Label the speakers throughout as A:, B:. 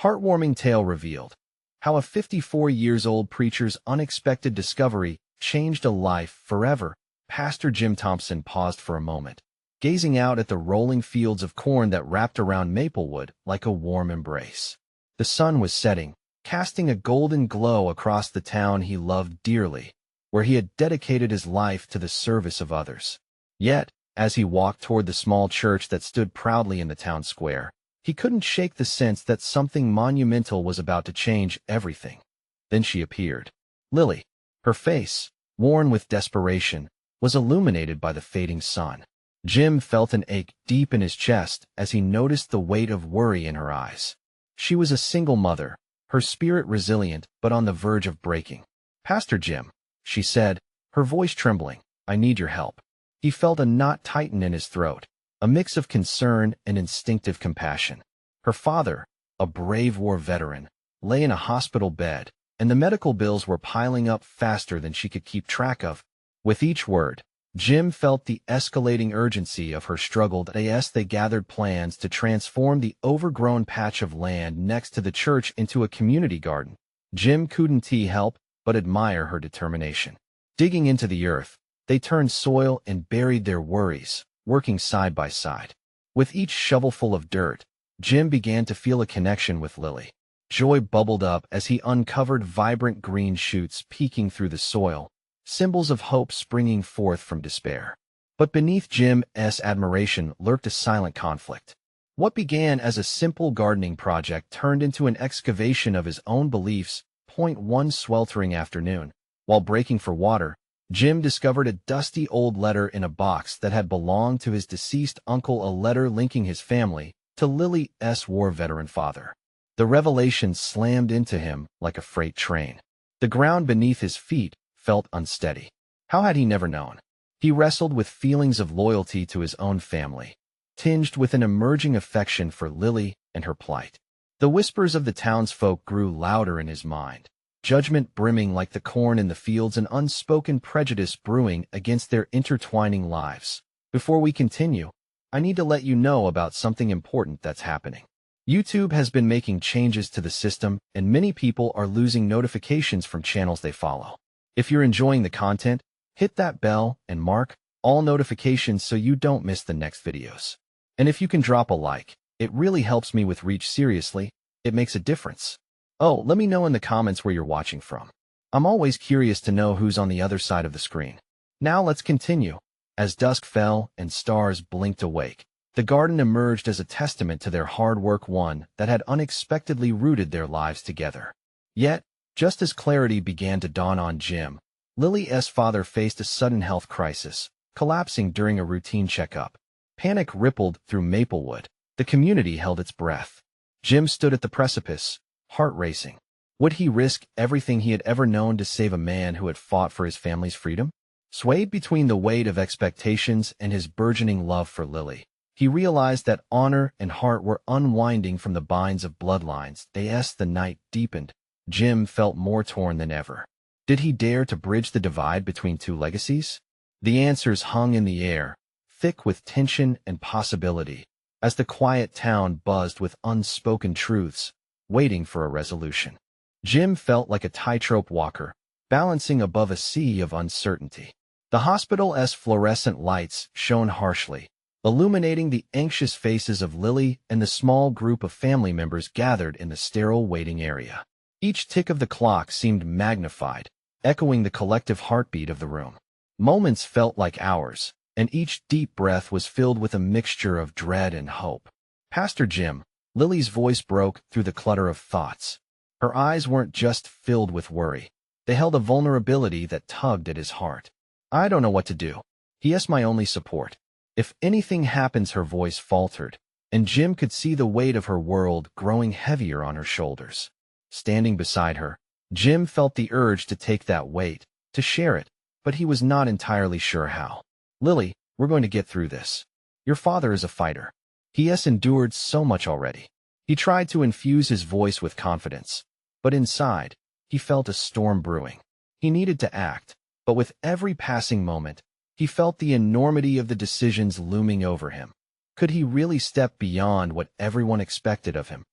A: Heartwarming tale revealed how a 54-years-old preacher's unexpected discovery changed a life forever. Pastor Jim Thompson paused for a moment, gazing out at the rolling fields of corn that wrapped around Maplewood like a warm embrace. The sun was setting, casting a golden glow across the town he loved dearly, where he had dedicated his life to the service of others. Yet, as he walked toward the small church that stood proudly in the town square, he couldn't shake the sense that something monumental was about to change everything. Then she appeared. Lily. Her face, worn with desperation, was illuminated by the fading sun. Jim felt an ache deep in his chest as he noticed the weight of worry in her eyes. She was a single mother, her spirit resilient but on the verge of breaking. "Pastor Jim," she said, her voice trembling, "I need your help." He felt a knot tighten in his throat, a mix of concern and instinctive compassion. Her father, a brave war veteran, lay in a hospital bed, and the medical bills were piling up faster than she could keep track of. With each word, Jim felt the escalating urgency of her struggle. As they gathered plans to transform the overgrown patch of land next to the church into a community garden, Jim couldn't help but admire her determination. Digging into the earth, they turned soil and buried their worries, working side by side. With each shovelful of dirt, Jim began to feel a connection with Lily. Joy bubbled up as he uncovered vibrant green shoots peeking through the soil, symbols of hope springing forth from despair. But beneath Jim's admiration lurked a silent conflict. What began as a simple gardening project turned into an excavation of his own beliefs. One sweltering afternoon, while breaking for water, Jim discovered a dusty old letter in a box that had belonged to his deceased uncle, a letter linking his family to Lily's war veteran father. The revelation slammed into him like a freight train. The ground beneath his feet felt unsteady. How had he never known? He wrestled with feelings of loyalty to his own family, tinged with an emerging affection for Lily and her plight. The whispers of the townsfolk grew louder in his mind, judgment brimming like the corn in the fields and unspoken prejudice brewing against their intertwining lives. Before we continue, I need to let you know about something important that's happening. YouTube has been making changes to the system, and many people are losing notifications from channels they follow. If you're enjoying the content, hit that bell and mark all notifications so you don't miss the next videos. And if you can drop a like, it really helps me with reach. Seriously, it makes a difference. Oh, let me know in the comments where you're watching from. I'm always curious to know who's on the other side of the screen. Now let's continue. As dusk fell and stars blinked awake, the garden emerged as a testament to their hard work, one that had unexpectedly rooted their lives together. Yet, just as clarity began to dawn on Jim, Lily's father faced a sudden health crisis, collapsing during a routine checkup. Panic rippled through Maplewood. The community held its breath. Jim stood at the precipice, heart racing. Would he risk everything he had ever known to save a man who had fought for his family's freedom? Swayed between the weight of expectations and his burgeoning love for Lily, he realized that honor and heart were unwinding from the binds of bloodlines. As the night deepened, Jim felt more torn than ever. Did he dare to bridge the divide between two legacies? The answers hung in the air, thick with tension and possibility, as the quiet town buzzed with unspoken truths, waiting for a resolution. Jim felt like a tightrope walker, balancing above a sea of uncertainty. The hospital's fluorescent lights shone harshly, illuminating the anxious faces of Lily and the small group of family members gathered in the sterile waiting area. Each tick of the clock seemed magnified, echoing the collective heartbeat of the room. Moments felt like hours, and each deep breath was filled with a mixture of dread and hope. "Pastor Jim," Lily's voice broke through the clutter of thoughts. Her eyes weren't just filled with worry. They held a vulnerability that tugged at his heart. "I don't know what to do. He's my only support. If anything happens," her voice faltered, and Jim could see the weight of her world growing heavier on her shoulders. Standing beside her, Jim felt the urge to take that weight, to share it, but he was not entirely sure how. "Lily, we're going to get through this. Your father is a fighter. He has endured so much already." He tried to infuse his voice with confidence, but inside, he felt a storm brewing. He needed to act, but with every passing moment, he felt the enormity of the decisions looming over him. Could he really step beyond what everyone expected of him?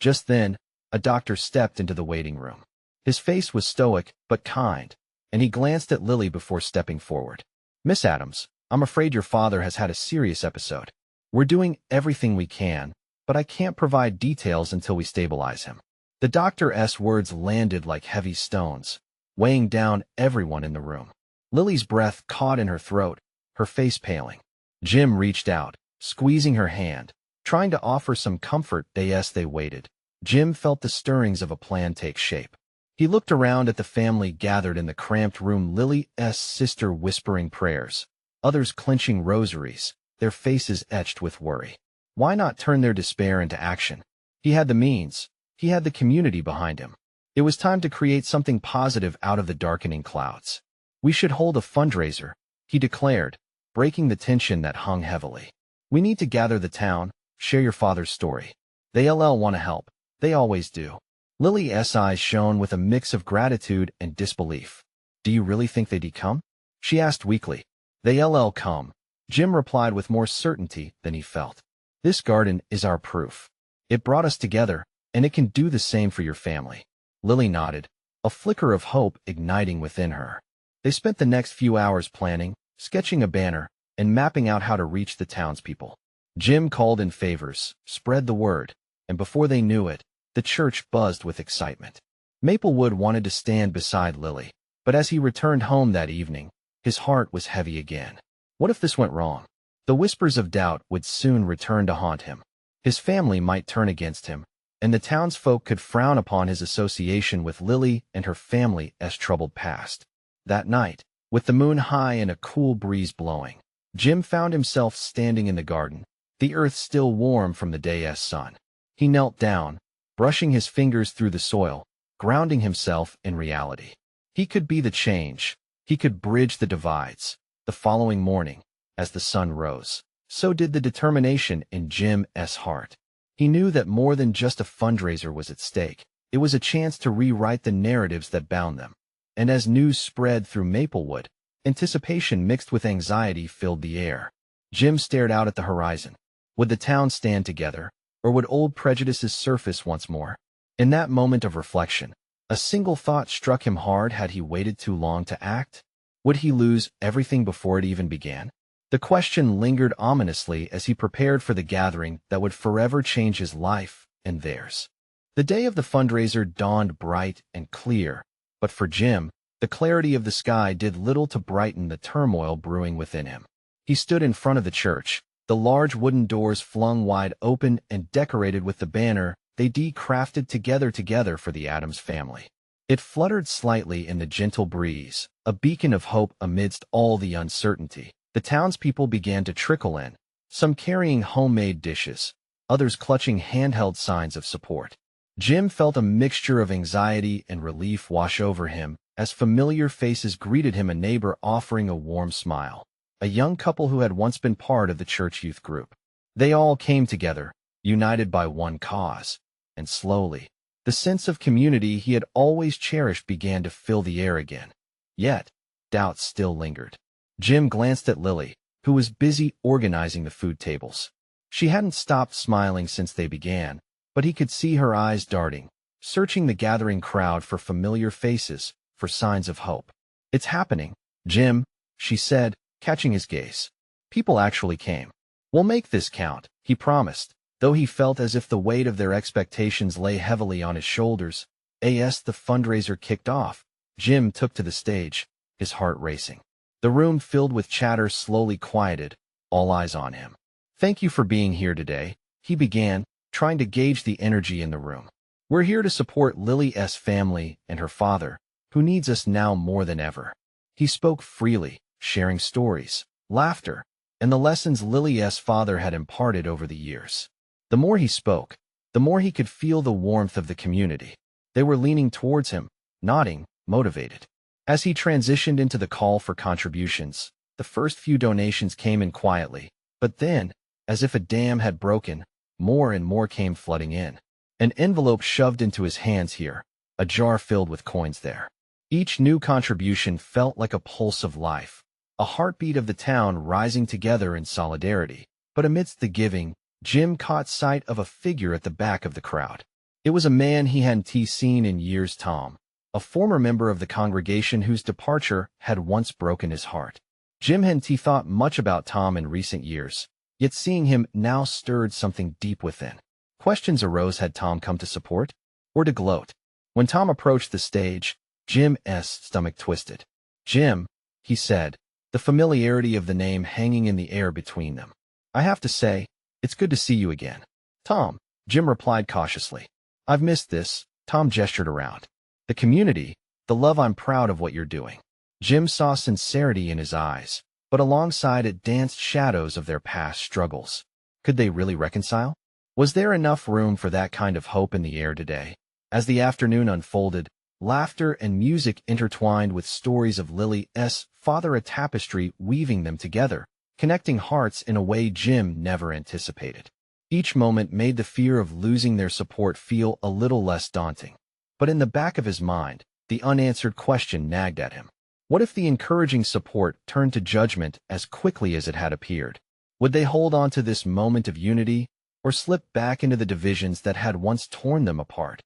A: Just then, A doctor stepped into the waiting room. His face was stoic but kind, and he glanced at Lily before stepping forward. "Miss Adams, I'm afraid your father has had a serious episode. We're doing everything we can, but I can't provide details until we stabilize him." The doctor's words landed like heavy stones, weighing down everyone in the room. Lily's breath caught in her throat, her face paling. Jim reached out, squeezing her hand, trying to offer some comfort. As they waited, Jim felt the stirrings of a plan take shape. He looked around at the family gathered in the cramped room, Lily's sister whispering prayers, others clenching rosaries, their faces etched with worry. Why not turn their despair into action? He had the means. He had the community behind him. It was time to create something positive out of the darkening clouds. "We should hold a fundraiser," he declared, breaking the tension that hung heavily. "We need to gather the town, share your father's story. They want to help. They always do." Lily's eyes shone with a mix of gratitude and disbelief. "Do you really think they'd come?" she asked weakly. "They'll come," Jim replied with more certainty than he felt. "This garden is our proof. It brought us together, and it can do the same for your family." Lily nodded, a flicker of hope igniting within her. They spent the next few hours planning, sketching a banner, and mapping out how to reach the townspeople. Jim called in favors, spread the word, and before they knew it, the church buzzed with excitement. Maplewood wanted to stand beside Lily, but as he returned home that evening, his heart was heavy again. What if this went wrong? The whispers of doubt would soon return to haunt him. His family might turn against him, and the townsfolk could frown upon his association with Lily and her family's troubled past. That night, with the moon high and a cool breeze blowing, Jim found himself standing in the garden, the earth still warm from the day's sun. He knelt down, brushing his fingers through the soil, grounding himself in reality. He could be the change. He could bridge the divides. The following morning, as the sun rose, so did the determination in Jim's heart. He knew that more than just a fundraiser was at stake. It was a chance to rewrite the narratives that bound them. And as news spread through Maplewood, anticipation mixed with anxiety filled the air. Jim stared out at the horizon. Would the town stand together, or would old prejudices surface once more? In that moment of reflection, a single thought struck him hard. Had he waited too long to act? Would he lose everything before it even began? The question lingered ominously as he prepared for the gathering that would forever change his life and theirs. The day of the fundraiser dawned bright and clear, but for Jim, the clarity of the sky did little to brighten the turmoil brewing within him. He stood in front of the church, the large wooden doors flung wide open and decorated with the banner they crafted together for the Adams family. It fluttered slightly in the gentle breeze, a beacon of hope amidst all the uncertainty. The townspeople began to trickle in, some carrying homemade dishes, others clutching handheld signs of support. Jim felt a mixture of anxiety and relief wash over him as familiar faces greeted him, a neighbor offering a warm smile, a young couple who had once been part of the church youth group. They all came together, united by one cause, and slowly, the sense of community he had always cherished began to fill the air again. Yet, doubt still lingered. Jim glanced at Lily, who was busy organizing the food tables. She hadn't stopped smiling since they began, but he could see her eyes darting, searching the gathering crowd for familiar faces, for signs of hope. "It's happening, Jim," she said, catching his gaze. "People actually came. We'll make this count," he promised, though he felt as if the weight of their expectations lay heavily on his shoulders. As the fundraiser kicked off, Jim took to the stage, his heart racing. The room filled with chatter slowly quieted, all eyes on him. "Thank you for being here today," he began, trying to gauge the energy in the room. "We're here to support Lily's family and her father, who needs us now more than ever." He spoke freely, sharing stories, laughter, and the lessons Lily's father had imparted over the years. The more he spoke, the more he could feel the warmth of the community. They were leaning towards him, nodding, motivated. As he transitioned into the call for contributions, the first few donations came in quietly, but then, as if a dam had broken, more and more came flooding in. An envelope shoved into his hands here, a jar filled with coins there. Each new contribution felt like a pulse of life, a heartbeat of the town rising together in solidarity. But amidst the giving, Jim caught sight of a figure at the back of the crowd. It was a man he hadn't seen in years, Tom, a former member of the congregation whose departure had once broken his heart. Jim hadn't thought much about Tom in recent years, yet seeing him now stirred something deep within. Questions arose: had Tom come to support or to gloat? When Tom approached the stage, Jim's stomach twisted. "Jim," he said, the familiarity of the name hanging in the air between them. "I have to say, it's good to see you again." "Tom," Jim replied cautiously. "I've missed this." Tom gestured around. "The community, the love. I'm proud of what you're doing." Jim saw sincerity in his eyes, but alongside it danced shadows of their past struggles. Could they really reconcile? Was there enough room for that kind of hope in the air today? As the afternoon unfolded, laughter and music intertwined with stories of Lily's father, a tapestry weaving them together, connecting hearts in a way Jim never anticipated. Each moment made the fear of losing their support feel a little less daunting. But in the back of his mind, the unanswered question nagged at him. What if the encouraging support turned to judgment as quickly as it had appeared? Would they hold on to this moment of unity, or slip back into the divisions that had once torn them apart?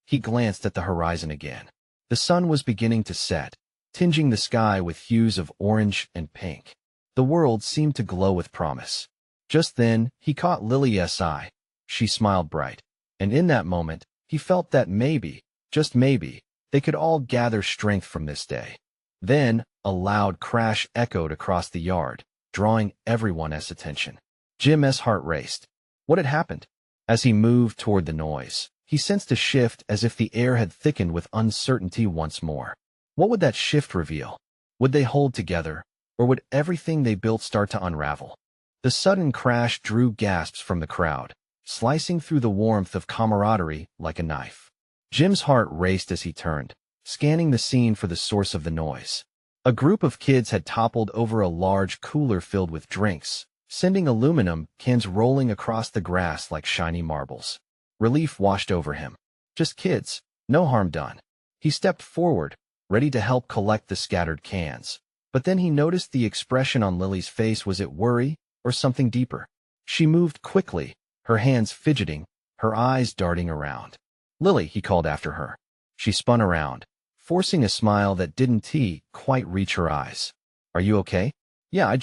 A: He glanced at the horizon again. The sun was beginning to set, tinging the sky with hues of orange and pink. The world seemed to glow with promise. Just then, he caught Lily's eye. She smiled bright. And in that moment, he felt that maybe, just maybe, they could all gather strength from this day. Then, a loud crash echoed across the yard, drawing everyone's attention. Jim's heart raced. What had happened? As he moved toward the noise, he sensed a shift, as if the air had thickened with uncertainty once more. What would that shift reveal? Would they hold together, or would everything they built start to unravel? The sudden crash drew gasps from the crowd, slicing through the warmth of camaraderie like a knife. Jim's heart raced as he turned, scanning the scene for the source of the noise. A group of kids had toppled over a large cooler filled with drinks, sending aluminum cans rolling across the grass like shiny marbles. Relief washed over him. Just kids, no harm done. He stepped forward, ready to help collect the scattered cans. But then he noticed the expression on Lily's face. Was it worry, or something deeper? She moved quickly, her hands fidgeting, her eyes darting around. "Lily," he called after her. She spun around, forcing a smile that didn't quite reach her eyes. "Are you okay?" "Yeah,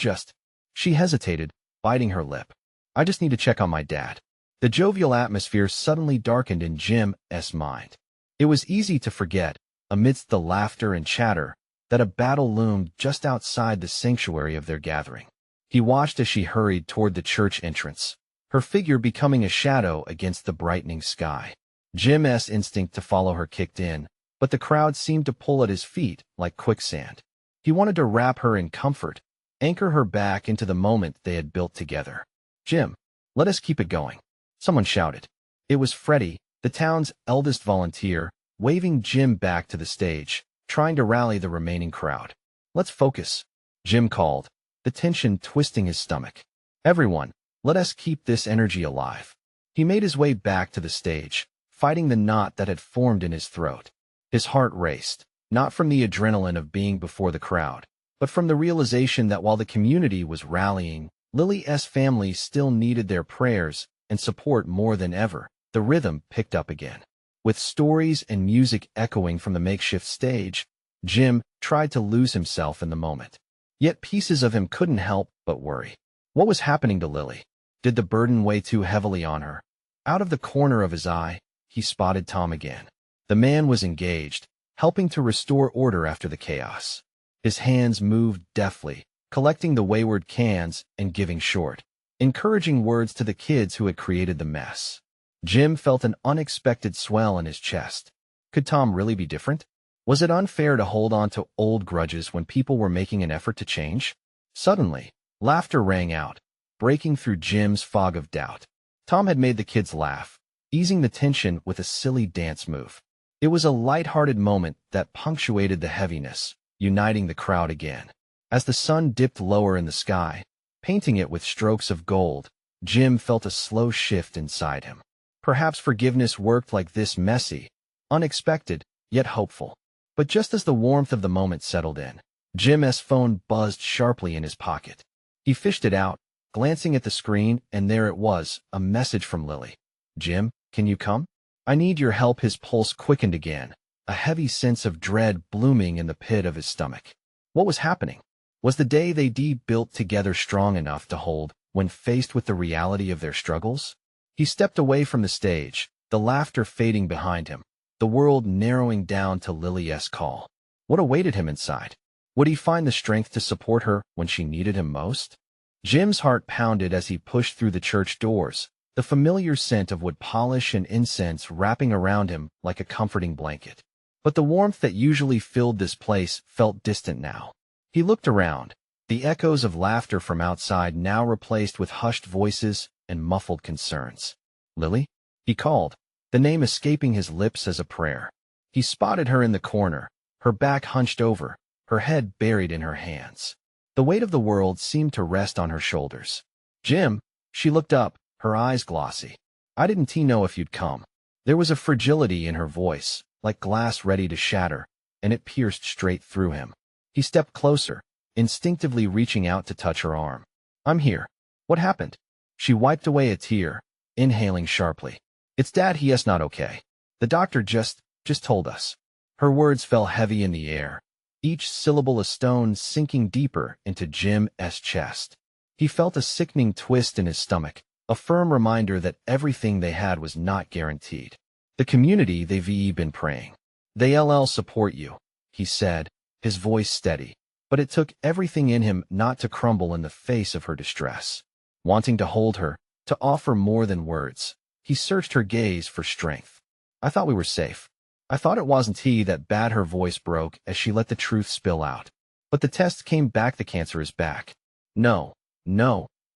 A: She hesitated, biting her lip. "I just need to check on my dad." The jovial atmosphere suddenly darkened in Jim's mind. It was easy to forget, amidst the laughter and chatter, that a battle loomed just outside the sanctuary of their gathering. He watched as she hurried toward the church entrance, her figure becoming a shadow against the brightening sky. Jim's instinct to follow her kicked in, but the crowd seemed to pull at his feet like quicksand. He wanted to wrap her in comfort, anchor her back into the moment they had built together. "Jim, let us keep it going," someone shouted. It was Freddie, the town's eldest volunteer, waving Jim back to the stage, trying to rally the remaining crowd. "Let's focus," Jim called, the tension twisting his stomach. "Everyone, let us keep this energy alive." He made his way back to the stage, fighting the knot that had formed in his throat. His heart raced, not from the adrenaline of being before the crowd, but from the realization that while the community was rallying, Lily's family still needed their prayers and support more than ever. The rhythm picked up again. With stories and music echoing from the makeshift stage, Jim tried to lose himself in the moment. Yet pieces of him couldn't help but worry. What was happening to Lily? Did the burden weigh too heavily on her? Out of the corner of his eye, he spotted Tom again. The man was engaged, helping to restore order after the chaos. His hands moved deftly, collecting the wayward cans and giving short, encouraging words to the kids who had created the mess. Jim felt an unexpected swell in his chest. Could Tom really be different? Was it unfair to hold on to old grudges when people were making an effort to change? Suddenly, laughter rang out, breaking through Jim's fog of doubt. Tom had made the kids laugh, easing the tension with a silly dance move. It was a light-hearted moment that punctuated the heaviness, uniting the crowd again. As the sun dipped lower in the sky, painting it with strokes of gold, Jim felt a slow shift inside him. Perhaps forgiveness worked like this: messy, unexpected, yet hopeful. But just as the warmth of the moment settled in, Jim's phone buzzed sharply in his pocket. He fished it out, glancing at the screen, and there it was, a message from Lily. "Jim, can you come?" I need your help." His pulse quickened again, a heavy sense of dread blooming in the pit of his stomach. What was happening? Was the day they built together strong enough to hold when faced with the reality of their struggles? He stepped away from the stage, the laughter fading behind him, the world narrowing down to Lily's call. What awaited him inside? Would he find the strength to support her when she needed him most? Jim's heart pounded as he pushed through the church doors, the familiar scent of wood polish and incense wrapping around him like a comforting blanket. But the warmth that usually filled this place felt distant now. He looked around, the echoes of laughter from outside now replaced with hushed voices and muffled concerns. "Lily?" he called, the name escaping his lips as a prayer. He spotted her in the corner, her back hunched over, her head buried in her hands. The weight of the world seemed to rest on her shoulders. "Jim," she looked up, her eyes glossy. "I didn't know if you'd come." There was a fragility in her voice, like glass ready to shatter, and it pierced straight through him. He stepped closer, instinctively reaching out to touch her arm. "I'm here." "What happened?" She wiped away a tear, inhaling sharply. "It's Dad. He's not okay. The doctor just told us." Her words fell heavy in the air, each syllable a stone sinking deeper into Jim's chest. He felt a sickening twist in his stomach, a firm reminder that everything they had was not guaranteed. "The community they've been praying. They'll support you," he said, his voice steady. But it took everything in him not to crumble in the face of her distress. Wanting to hold her, to offer more than words, he searched her gaze for strength. "I thought we were safe. I thought it wasn't he." That bad. Her voice broke as she let the truth spill out. "But the test came back. The cancer is back." No,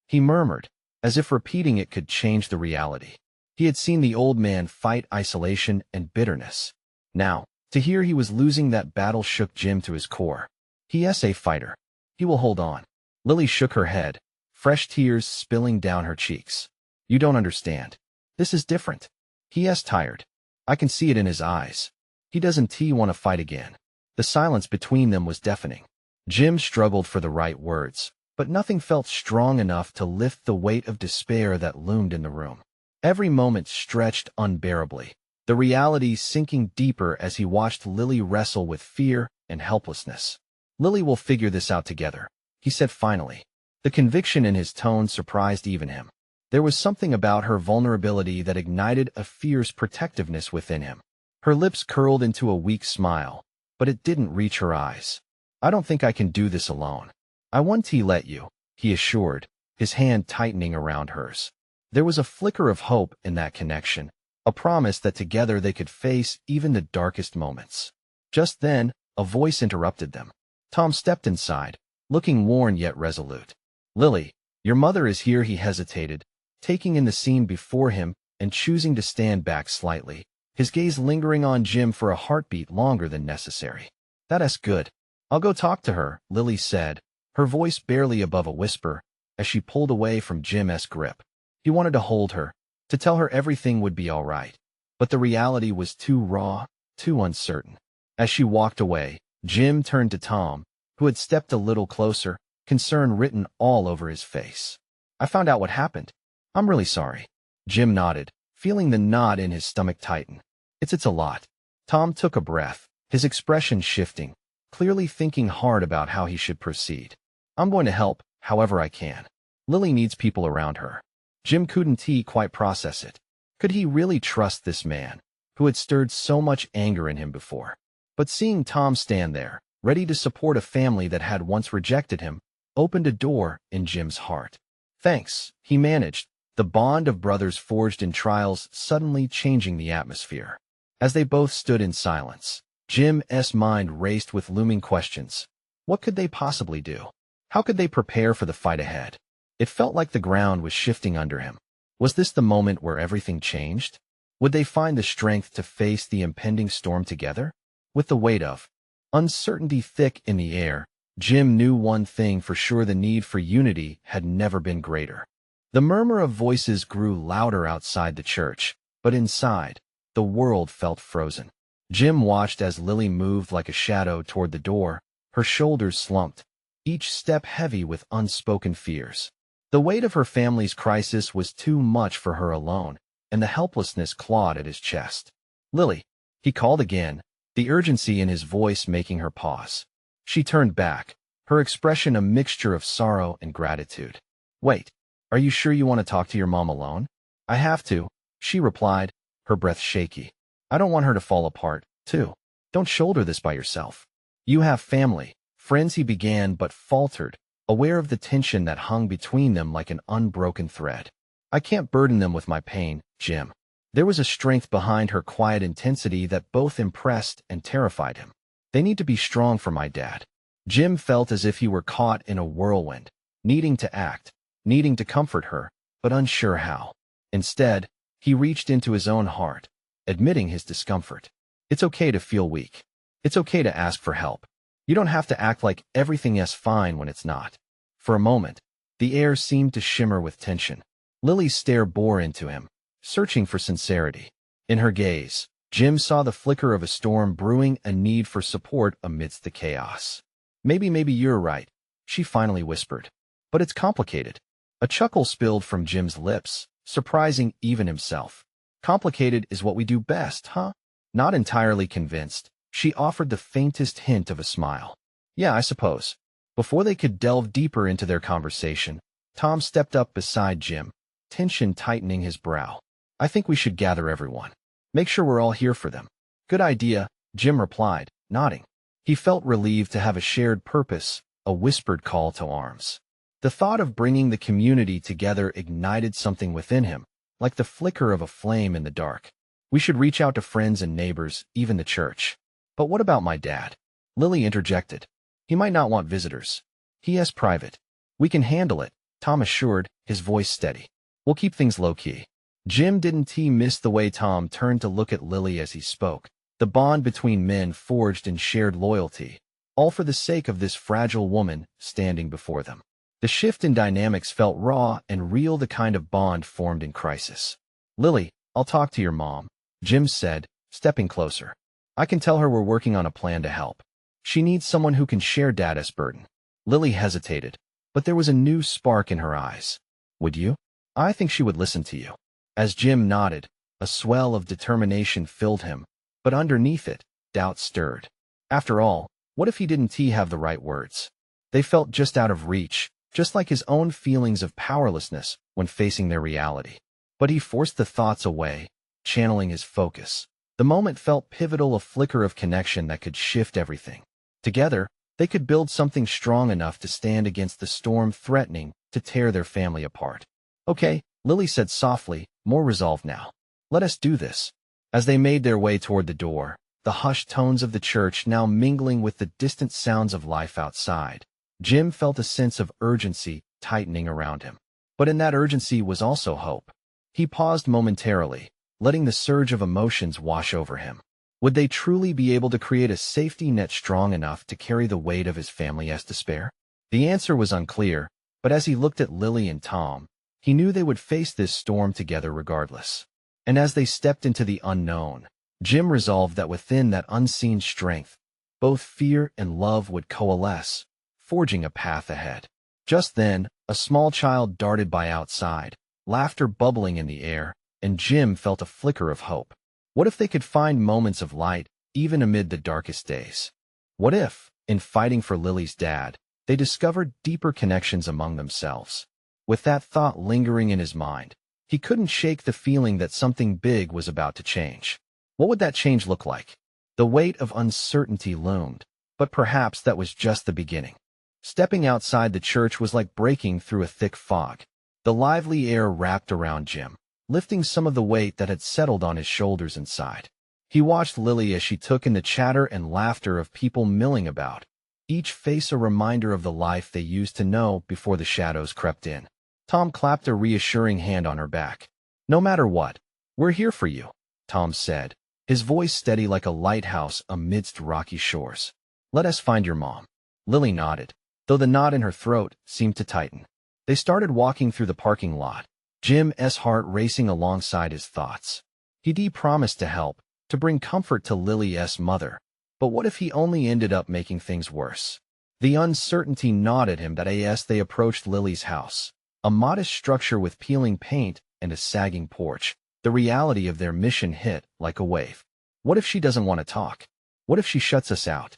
A: he murmured, as if repeating it could change the reality. He had seen the old man fight isolation and bitterness. Now, to hear he was losing that battle shook Jim to his core. "He's a fighter. He will hold on." Lily shook her head, fresh tears spilling down her cheeks. "You don't understand. This is different. He's tired. I can see it in his eyes. He doesn't want to fight again." The silence between them was deafening. Jim struggled for the right words, but nothing felt strong enough to lift the weight of despair that loomed in the room. Every moment stretched unbearably, the reality sinking deeper as he watched Lily wrestle with fear and helplessness. "Lily will figure this out together," he said finally. The conviction in his tone surprised even him. There was something about her vulnerability that ignited a fierce protectiveness within him. Her lips curled into a weak smile, but it didn't reach her eyes. "I don't think I can do this alone. I want to let you," he assured, his hand tightening around hers. There was a flicker of hope in that connection, a promise that together they could face even the darkest moments. Just then, a voice interrupted them. Tom stepped inside, looking worn yet resolute. "Lily, your mother is here." He hesitated, taking in the scene before him and choosing to stand back slightly, his gaze lingering on Jim for a heartbeat longer than necessary. "That's good. I'll go talk to her," Lily said, her voice barely above a whisper, as she pulled away from Jim's grip. He wanted to hold her, to tell her everything would be all right. But the reality was too raw, too uncertain. As she walked away, Jim turned to Tom, who had stepped a little closer, concern written all over his face. "I found out what happened. I'm really sorry." Jim nodded, feeling the knot in his stomach tighten. It's a lot." Tom took a breath, his expression shifting, clearly thinking hard about how he should proceed. "I'm going to help, however I can. Lily needs people around her." Jim couldn't quite process it. Could he really trust this man, who had stirred so much anger in him before? But seeing Tom stand there, ready to support a family that had once rejected him, opened a door in Jim's heart. "Thanks," he managed, the bond of brothers forged in trials suddenly changing the atmosphere. As they both stood in silence, Jim's mind raced with looming questions. What could they possibly do? How could they prepare for the fight ahead? It felt like the ground was shifting under him. Was this the moment where everything changed? Would they find the strength to face the impending storm together? With the weight of uncertainty thick in the air, Jim knew one thing for sure: the need for unity had never been greater. The murmur of voices grew louder outside the church, but inside, the world felt frozen. Jim watched as Lily moved like a shadow toward the door, her shoulders slumped, each step heavy with unspoken fears. The weight of her family's crisis was too much for her alone, and the helplessness clawed at his chest. "Lily," he called again, the urgency in his voice making her pause. She turned back, her expression a mixture of sorrow and gratitude. "Wait, are you sure you want to talk to your mom alone?" "I have to," she replied, her breath shaky. "I don't want her to fall apart, too. Don't shoulder this by yourself. You have family, friends," he began but faltered, aware of the tension that hung between them like an unbroken thread. "I can't burden them with my pain, Jim." There was a strength behind her quiet intensity that both impressed and terrified him. "They need to be strong for my dad." Jim felt as if he were caught in a whirlwind, needing to act, needing to comfort her, but unsure how. Instead, he reached into his own heart, admitting his discomfort. "It's okay to feel weak. It's okay to ask for help. You don't have to act like everything is fine when it's not." For a moment, the air seemed to shimmer with tension. Lily's stare bore into him, searching for sincerity. In her gaze, Jim saw the flicker of a storm brewing, a need for support amidst the chaos. Maybe you're right," she finally whispered. "But it's complicated." A chuckle spilled from Jim's lips, surprising even himself. "Complicated is what we do best, huh?" Not entirely convinced, she offered the faintest hint of a smile. "Yeah, I suppose." Before they could delve deeper into their conversation, Tom stepped up beside Jim, tension tightening his brow. "I think we should gather everyone. Make sure we're all here for them." "Good idea," Jim replied, nodding. He felt relieved to have a shared purpose, a whispered call to arms. The thought of bringing the community together ignited something within him, like the flicker of a flame in the dark. "We should reach out to friends and neighbors, even the church." "But what about my dad?" Lily interjected. "He might not want visitors. He is private." "We can handle it," Tom assured, his voice steady. "We'll keep things low-key." Jim didn't miss the way Tom turned to look at Lily as he spoke, the bond between men forged in shared loyalty, all for the sake of this fragile woman standing before them. The shift in dynamics felt raw and real, the kind of bond formed in crisis. "Lily, I'll talk to your mom," Jim said, stepping closer. "I can tell her we're working on a plan to help. She needs someone who can share Dad's burden." Lily hesitated, but there was a new spark in her eyes. "Would you?" "I think she would listen to you." As Jim nodded, a swell of determination filled him, but underneath it, doubt stirred. After all, what if he didn't have the right words? They felt just out of reach, just like his own feelings of powerlessness when facing their reality. But he forced the thoughts away, channeling his focus. The moment felt pivotal, a flicker of connection that could shift everything. Together, they could build something strong enough to stand against the storm threatening to tear their family apart. "Okay," Lily said softly, more resolved now. "Let us do this." As they made their way toward the door, the hushed tones of the church now mingling with the distant sounds of life outside, Jim felt a sense of urgency tightening around him. But in that urgency was also hope. He paused momentarily, letting the surge of emotions wash over him. Would they truly be able to create a safety net strong enough to carry the weight of his family's despair? The answer was unclear, but as he looked at Lily and Tom, he knew they would face this storm together regardless. And as they stepped into the unknown, Jim resolved that within that unseen strength, both fear and love would coalesce, forging a path ahead. Just then, a small child darted by outside, laughter bubbling in the air, and Jim felt a flicker of hope. What if they could find moments of light, even amid the darkest days? What if, in fighting for Lily's dad, they discovered deeper connections among themselves? With that thought lingering in his mind, he couldn't shake the feeling that something big was about to change. What would that change look like? The weight of uncertainty loomed, but perhaps that was just the beginning. Stepping outside the church was like breaking through a thick fog. The lively air wrapped around Jim, lifting some of the weight that had settled on his shoulders inside. He watched Lily as she took in the chatter and laughter of people milling about, each face a reminder of the life they used to know before the shadows crept in. Tom clapped a reassuring hand on her back. "No matter what, we're here for you," Tom said, his voice steady like a lighthouse amidst rocky shores. "Let us find your mom." Lily nodded, though the knot in her throat seemed to tighten. They started walking through the parking lot, Jim's heart racing alongside his thoughts. He'd promised to help, to bring comfort to Lily's mother. But what if he only ended up making things worse? The uncertainty gnawed at him as they approached Lily's house, a modest structure with peeling paint and a sagging porch. The reality of their mission hit like a wave. What if she doesn't want to talk? What if she shuts us out?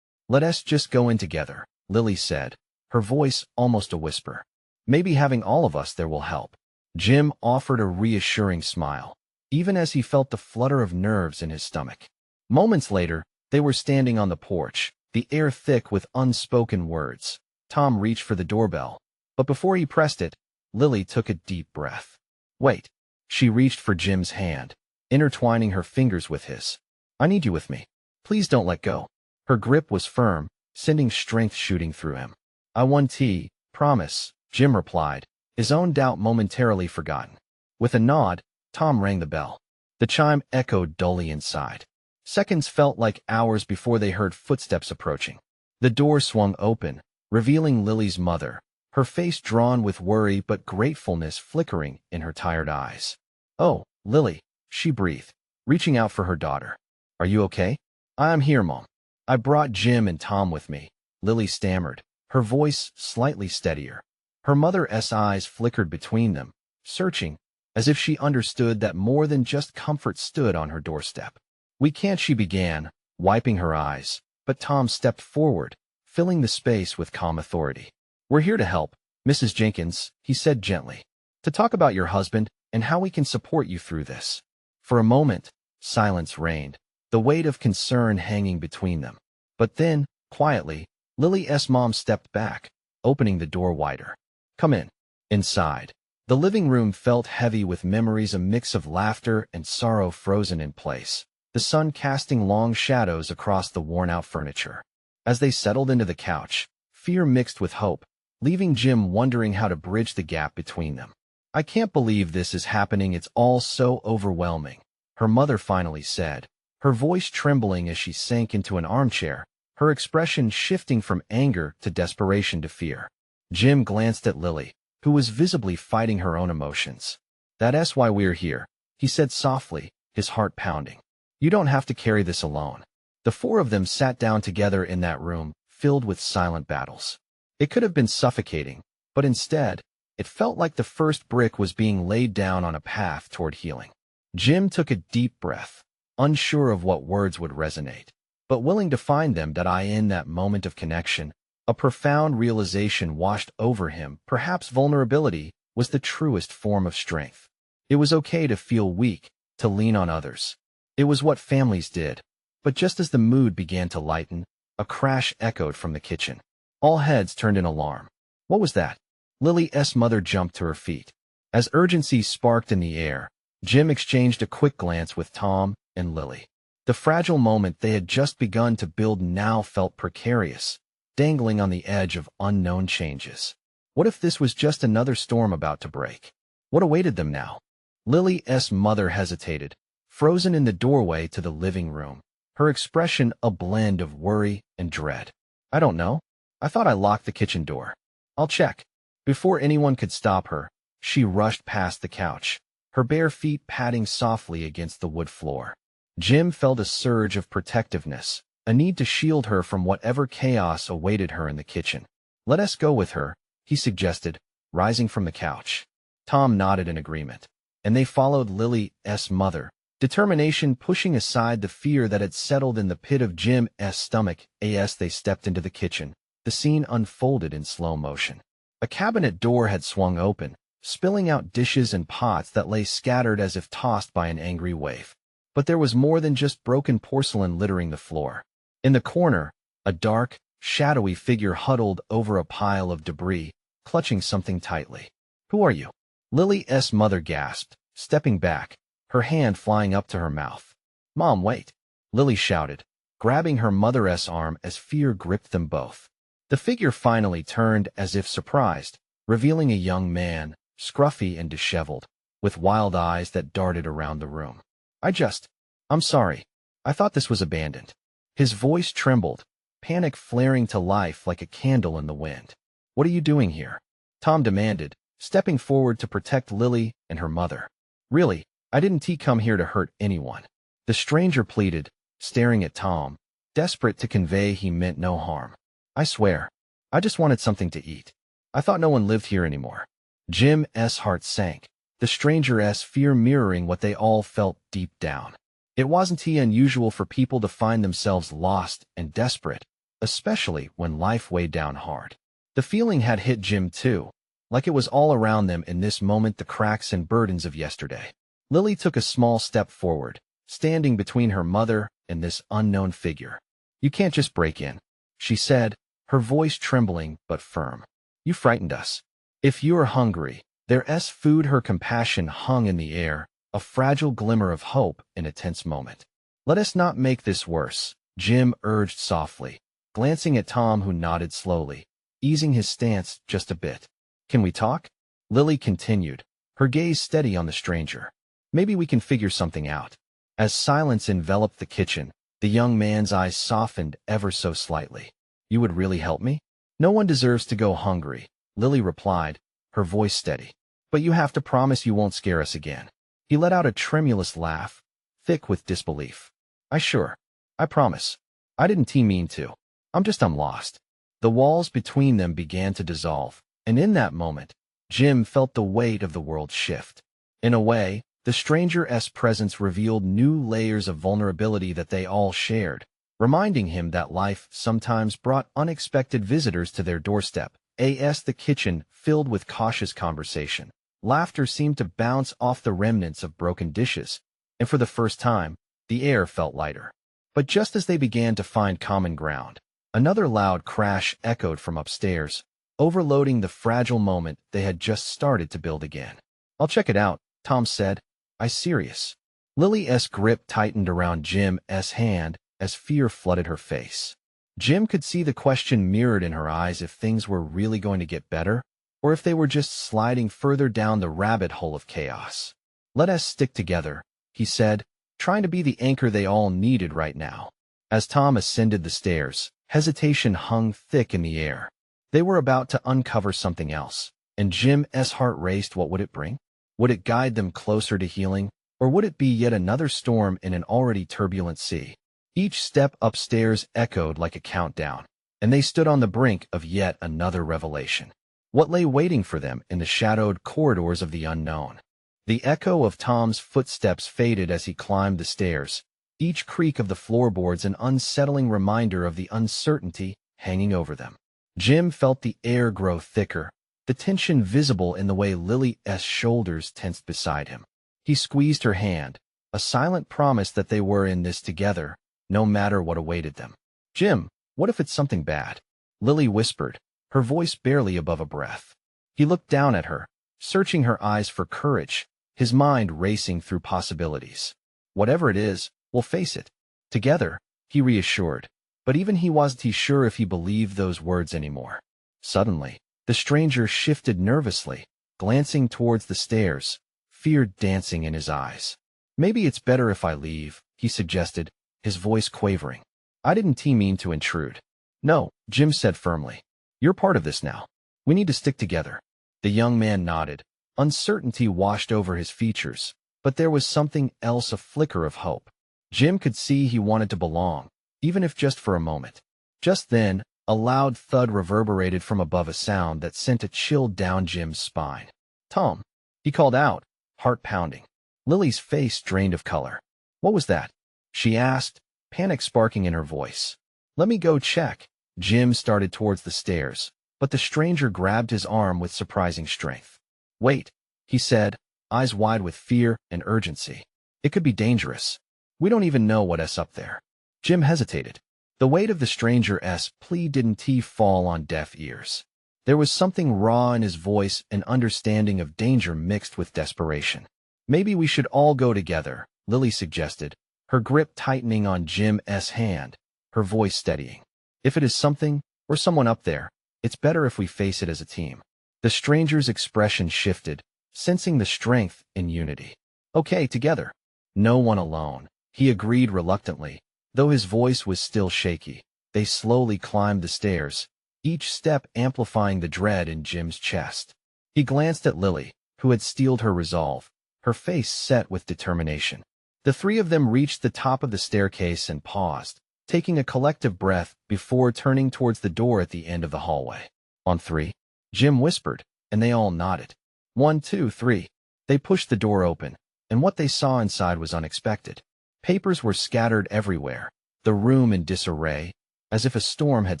A: Let us just go in together, Lily said, her voice almost a whisper. Maybe having all of us there will help. Jim offered a reassuring smile, even as he felt the flutter of nerves in his stomach. Moments later, they were standing on the porch, the air thick with unspoken words. Tom reached for the doorbell, but before he pressed it, Lily took a deep breath. Wait. She reached for Jim's hand, intertwining her fingers with his. I need you with me. Please don't let go. Her grip was firm, sending strength shooting through him. I want tea, promise, Jim replied, his own doubt momentarily forgotten. With a nod, Tom rang the bell. The chime echoed dully inside. Seconds felt like hours before they heard footsteps approaching. The door swung open, revealing Lily's mother, her face drawn with worry but gratefulness flickering in her tired eyes. Oh, Lily, she breathed, reaching out for her daughter. Are you okay? I am here, Mom. I brought Jim and Tom with me, Lily stammered, her voice slightly steadier. Her mother's eyes flickered between them, searching, as if she understood that more than just comfort stood on her doorstep. We can't, she began, wiping her eyes, but Tom stepped forward, filling the space with calm authority. We're here to help, Mrs. Jenkins, he said gently, to talk about your husband and how we can support you through this. For a moment, silence reigned, the weight of concern hanging between them. But then, quietly, Lily's mom stepped back, opening the door wider. Come in. Inside, the living room felt heavy with memories, a mix of laughter and sorrow frozen in place, the sun casting long shadows across the worn-out furniture. As they settled into the couch, fear mixed with hope, leaving Jim wondering how to bridge the gap between them. I can't believe this is happening, it's all so overwhelming, her mother finally said, her voice trembling as she sank into an armchair, her expression shifting from anger to desperation to fear. Jim glanced at Lily, who was visibly fighting her own emotions. That's why we're here, he said softly, his heart pounding. You don't have to carry this alone. The four of them sat down together in that room, filled with silent battles. It could have been suffocating, but instead, it felt like the first brick was being laid down on a path toward healing. Jim took a deep breath, unsure of what words would resonate, but willing to find them. In that moment of connection, a profound realization washed over him. Perhaps vulnerability was the truest form of strength. It was okay to feel weak, to lean on others. It was what families did. But just as the mood began to lighten, a crash echoed from the kitchen. All heads turned in alarm. What was that? Lily's mother jumped to her feet. As urgency sparked in the air, Jim exchanged a quick glance with Tom and Lily. The fragile moment they had just begun to build now felt precarious, dangling on the edge of unknown changes. What if this was just another storm about to break? What awaited them now? Lily's mother hesitated, frozen in the doorway to the living room, her expression a blend of worry and dread. I don't know. I thought I locked the kitchen door. I'll check. Before anyone could stop her, she rushed past the couch, her bare feet padding softly against the wood floor. Jim felt a surge of protectiveness, a need to shield her from whatever chaos awaited her in the kitchen. Let us go with her, he suggested, rising from the couch. Tom nodded in agreement, and they followed Lily's mother, determination pushing aside the fear that had settled in the pit of Jim's stomach. As they stepped into the kitchen, the scene unfolded in slow motion. A cabinet door had swung open, spilling out dishes and pots that lay scattered as if tossed by an angry wave. But there was more than just broken porcelain littering the floor. In the corner, a dark, shadowy figure huddled over a pile of debris, clutching something tightly. Who are you? Lily's mother gasped, stepping back, her hand flying up to her mouth. Mom, wait! Lily shouted, grabbing her mother's arm as fear gripped them both. The figure finally turned as if surprised, revealing a young man, scruffy and disheveled, with wild eyes that darted around the room. I'm sorry. I thought this was abandoned. His voice trembled, panic flaring to life like a candle in the wind. What are you doing here? Tom demanded, stepping forward to protect Lily and her mother. Really, I didn't come here to hurt anyone. The stranger pleaded, staring at Tom, desperate to convey he meant no harm. I swear, I just wanted something to eat. I thought no one lived here anymore. Jim's heart sank, the stranger's fear mirroring what they all felt deep down. It wasn't unusual for people to find themselves lost and desperate, especially when life weighed down hard. The feeling had hit Jim too, like it was all around them in this moment, the cracks and burdens of yesterday. Lily took a small step forward, standing between her mother and this unknown figure. "You can't just break in," she said, her voice trembling but firm. "You frightened us. If you're hungry, there's food." Her compassion hung in the air, a fragile glimmer of hope in a tense moment. "Let us not make this worse," Jim urged softly, glancing at Tom, who nodded slowly, easing his stance just a bit. "Can we talk?" Lily continued, her gaze steady on the stranger. "Maybe we can figure something out." As silence enveloped the kitchen, the young man's eyes softened ever so slightly. "You would really help me?" "No one deserves to go hungry," Lily replied, her voice steady. "But you have to promise you won't scare us again." He let out a tremulous laugh, thick with disbelief. I promise. I didn't mean to. I'm lost." The walls between them began to dissolve, and in that moment, Jim felt the weight of the world shift. In a way, the stranger's presence revealed new layers of vulnerability that they all shared, reminding him that life sometimes brought unexpected visitors to their doorstep. The kitchen filled with cautious conversation. Laughter seemed to bounce off the remnants of broken dishes, and for the first time, the air felt lighter. But just as they began to find common ground, another loud crash echoed from upstairs, overloading the fragile moment they had just started to build again. "I'll check it out," Tom said. "I'm serious." Lily's grip tightened around Jim's hand as fear flooded her face. Jim could see the question mirrored in her eyes, if things were really going to get better, or if they were just sliding further down the rabbit hole of chaos. "Let us stick together," he said, trying to be the anchor they all needed right now. As Tom ascended the stairs, hesitation hung thick in the air. They were about to uncover something else, and Jim's heart raced. What would it bring? Would it guide them closer to healing, or would it be yet another storm in an already turbulent sea? Each step upstairs echoed like a countdown, and they stood on the brink of yet another revelation. What lay waiting for them in the shadowed corridors of the unknown? The echo of Tom's footsteps faded as he climbed the stairs, each creak of the floorboards an unsettling reminder of the uncertainty hanging over them. Jim felt the air grow thicker, the tension visible in the way Lily's shoulders tensed beside him. He squeezed her hand, a silent promise that they were in this together, no matter what awaited them. "Jim, what if it's something bad?" Lily whispered, her voice barely above a breath. He looked down at her, searching her eyes for courage, his mind racing through possibilities. "Whatever it is, we'll face it. Together," he reassured, but even he wasn't sure if he believed those words anymore. Suddenly, the stranger shifted nervously, glancing towards the stairs, fear dancing in his eyes. "Maybe it's better if I leave," he suggested, his voice quavering. "I didn't mean to intrude." "No," Jim said firmly. "You're part of this now. We need to stick together." The young man nodded. Uncertainty washed over his features, but there was something else, a flicker of hope. Jim could see he wanted to belong, even if just for a moment. Just then, a loud thud reverberated from above, a sound that sent a chill down Jim's spine. "Tom," he called out, heart pounding. Lily's face drained of color. "What was that?" she asked, panic sparking in her voice. "Let me go check." Jim started towards the stairs, but the stranger grabbed his arm with surprising strength. "Wait," he said, eyes wide with fear and urgency. "It could be dangerous. We don't even know what's up there." Jim hesitated. The weight of the stranger's plea didn't fall on deaf ears. There was something raw in his voice, an understanding of danger mixed with desperation. "Maybe we should all go together," Lily suggested, her grip tightening on Jim's hand, her voice steadying. "If it is something or someone up there, it's better if we face it as a team." The stranger's expression shifted, sensing the strength in unity. "Okay, together. No one alone," he agreed reluctantly, though his voice was still shaky. They slowly climbed the stairs, each step amplifying the dread in Jim's chest. He glanced at Lily, who had steeled her resolve, her face set with determination. The three of them reached the top of the staircase and paused, taking a collective breath before turning towards the door at the end of the hallway. "On three," Jim whispered, and they all nodded. "1, 2, 3. They pushed the door open, and what they saw inside was unexpected. Papers were scattered everywhere, the room in disarray, as if a storm had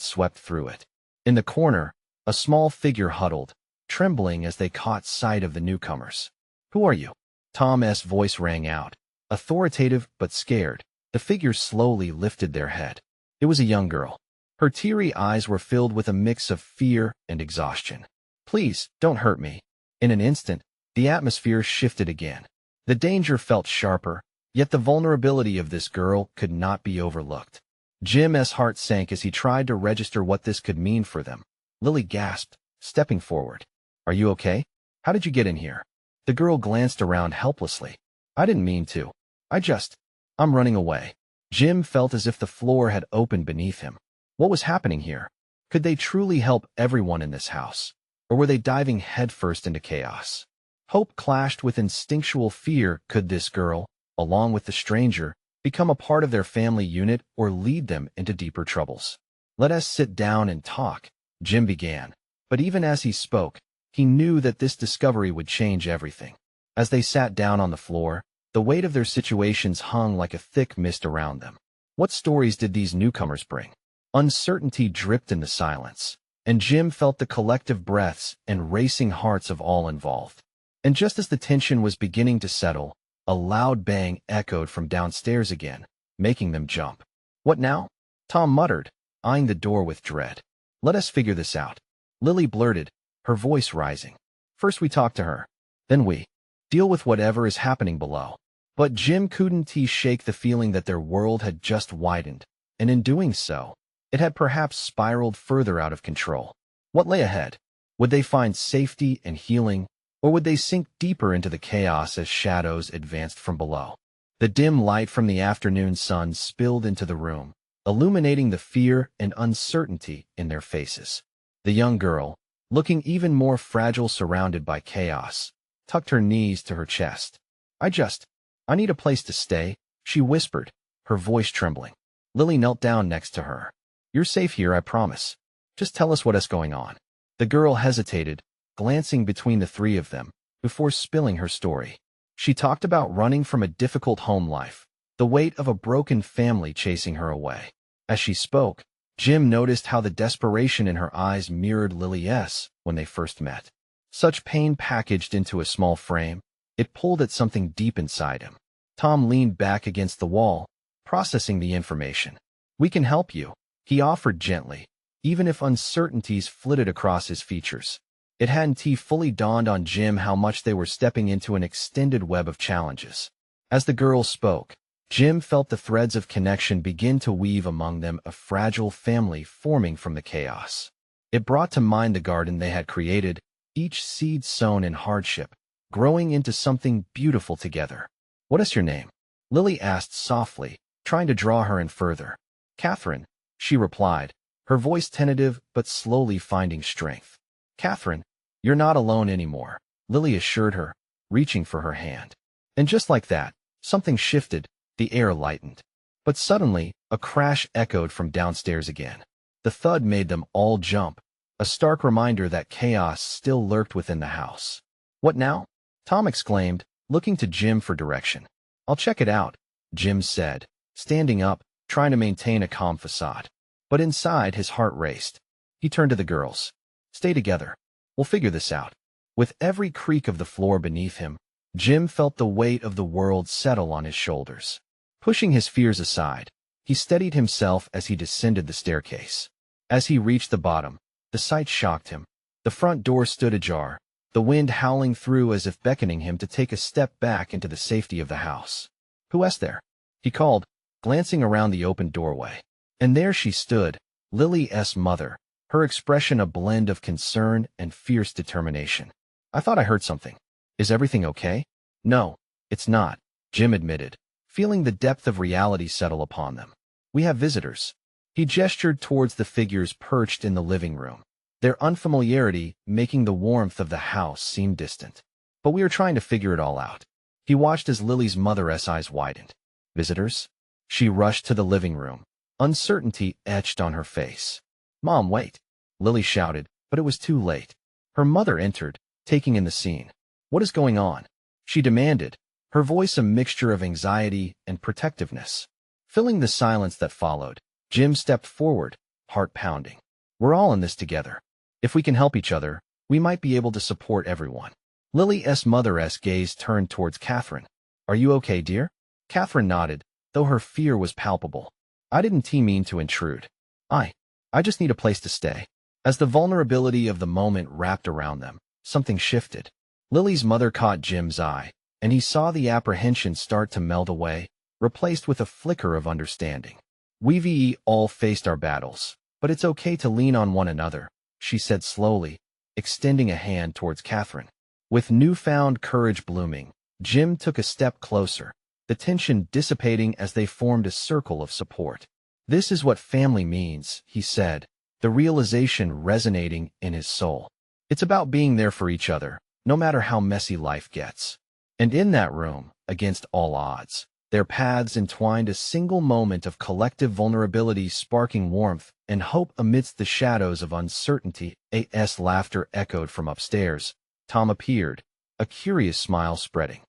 A: swept through it. In the corner, a small figure huddled, trembling as they caught sight of the newcomers. "Who are you?" Tom's voice rang out, authoritative but scared. The figure slowly lifted their head. It was a young girl. Her teary eyes were filled with a mix of fear and exhaustion. "Please, don't hurt me." In an instant, the atmosphere shifted again. The danger felt sharper, yet the vulnerability of this girl could not be overlooked. Jim's heart sank as he tried to register what this could mean for them. Lily gasped, stepping forward. "Are you okay? How did you get in here?" The girl glanced around helplessly. "I didn't mean to. I'm running away." Jim felt as if the floor had opened beneath him. What was happening here? Could they truly help everyone in this house? Or were they diving headfirst into chaos? Hope clashed with instinctual fear. Could this girl, along with the stranger, become a part of their family unit or lead them into deeper troubles? "Let us sit down and talk," Jim began. But even as he spoke, he knew that this discovery would change everything. As they sat down on the floor, the weight of their situations hung like a thick mist around them. What stories did these newcomers bring? Uncertainty dripped in the silence, and Jim felt the collective breaths and racing hearts of all involved. And just as the tension was beginning to settle, a loud bang echoed from downstairs again, making them jump. "What now?" Tom muttered, eyeing the door with dread. "Let us figure this out," Lily blurted, her voice rising. "First we talk to her, then we deal with whatever is happening below." But Jim couldn't shake the feeling that their world had just widened, and in doing so, it had perhaps spiraled further out of control. What lay ahead? Would they find safety and healing, or would they sink deeper into the chaos as shadows advanced from below? The dim light from the afternoon sun spilled into the room, illuminating the fear and uncertainty in their faces. The young girl, looking even more fragile surrounded by chaos, tucked her knees to her chest. I need a place to stay," she whispered, her voice trembling. Lily knelt down next to her. "You're safe here, I promise. Just tell us what is going on." The girl hesitated, glancing between the three of them, before spilling her story. She talked about running from a difficult home life, the weight of a broken family chasing her away. As she spoke, Jim noticed how the desperation in her eyes mirrored Lily's when they first met. Such pain packaged into a small frame, it pulled at something deep inside him. Tom leaned back against the wall, processing the information. "We can help you," he offered gently, even if uncertainties flitted across his features. It hadn't fully dawned on Jim how much they were stepping into an extended web of challenges. As the girl spoke, Jim felt the threads of connection begin to weave among them, a fragile family forming from the chaos. It brought to mind the garden they had created, each seed sown in hardship, growing into something beautiful together. "What is your name?" Lily asked softly, trying to draw her in further. "Catherine," she replied, her voice tentative but slowly finding strength. "Catherine, you're not alone anymore," Lily assured her, reaching for her hand. And just like that, something shifted, the air lightened. But suddenly, a crash echoed from downstairs again. The thud made them all jump, a stark reminder that chaos still lurked within the house. "What now?" Tom exclaimed, looking to Jim for direction. "I'll check it out," Jim said, standing up, trying to maintain a calm facade. But inside, his heart raced. He turned to the girls. "Stay together. We'll figure this out." With every creak of the floor beneath him, Jim felt the weight of the world settle on his shoulders. Pushing his fears aside, he steadied himself as he descended the staircase. As he reached the bottom, the sight shocked him. The front door stood ajar, the wind howling through as if beckoning him to take a step back into the safety of the house. "Who is there?" he called, glancing around the open doorway. And there she stood, Lily's mother, her expression a blend of concern and fierce determination. "I thought I heard something. Is everything okay?" "No, it's not," Jim admitted, feeling the depth of reality settle upon them. "We have visitors." He gestured towards the figures perched in the living room, their unfamiliarity making the warmth of the house seem distant. "But we are trying to figure it all out." He watched as Lily's mother's eyes widened. "Visitors?" She rushed to the living room, uncertainty etched on her face. "Mom, wait!" Lily shouted, but it was too late. Her mother entered, taking in the scene. "What is going on?" she demanded, her voice a mixture of anxiety and protectiveness. Filling the silence that followed, Jim stepped forward, heart pounding. We're all in this together. If we can help each other, we might be able to support everyone. Lily's mother's gaze turned towards Catherine. Are you okay, dear? Catherine nodded, though her fear was palpable. I didn't mean to intrude. I just need a place to stay. As the vulnerability of the moment wrapped around them, something shifted. Lily's mother caught Jim's eye, and he saw the apprehension start to melt away, replaced with a flicker of understanding. We've all faced our battles, but it's okay to lean on one another, she said slowly, extending a hand towards Catherine. With newfound courage blooming, Jim took a step closer, the tension dissipating as they formed a circle of support. This is what family means, he said, the realization resonating in his soul. It's about being there for each other, no matter how messy life gets. And in that room, against all odds, their paths entwined a single moment of collective vulnerability sparking warmth and hope amidst the shadows of uncertainty. As laughter echoed from upstairs, Tom appeared, a curious smile spreading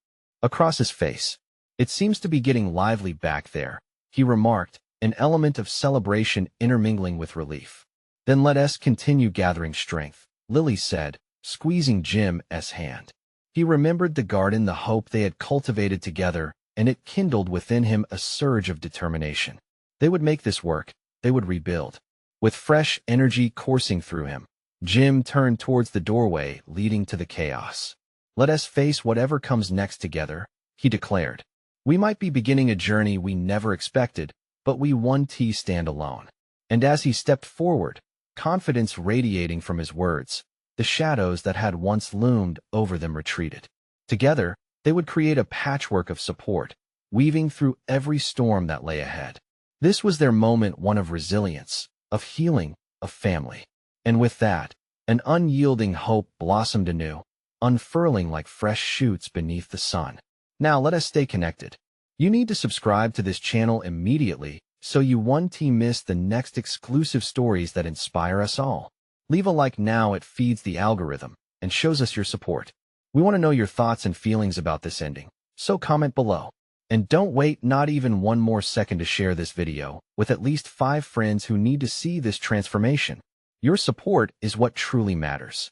A: across his face. It seems to be getting lively back there, he remarked, an element of celebration intermingling with relief. Then let us continue gathering strength, Lily said, squeezing Jim's hand. He remembered the garden, the hope they had cultivated together, and it kindled within him a surge of determination. They would make this work. They would rebuild. With fresh energy coursing through him, Jim turned towards the doorway leading to the chaos. Let us face whatever comes next together, he declared. We might be beginning a journey we never expected, but we won't stand alone. And as he stepped forward, confidence radiating from his words, the shadows that had once loomed over them retreated. Together, they would create a patchwork of support, weaving through every storm that lay ahead. This was their moment, one of resilience, of healing, of family. And with that, an unyielding hope blossomed anew, unfurling like fresh shoots beneath the sun. Now let us stay connected. You need to subscribe to this channel immediately so you won't miss the next exclusive stories that inspire us all. Leave a like now, it feeds the algorithm and shows us your support. We want to know your thoughts and feelings about this ending, so comment below. And don't wait not even one more second to share this video with at least 5 friends who need to see this transformation. Your support is what truly matters.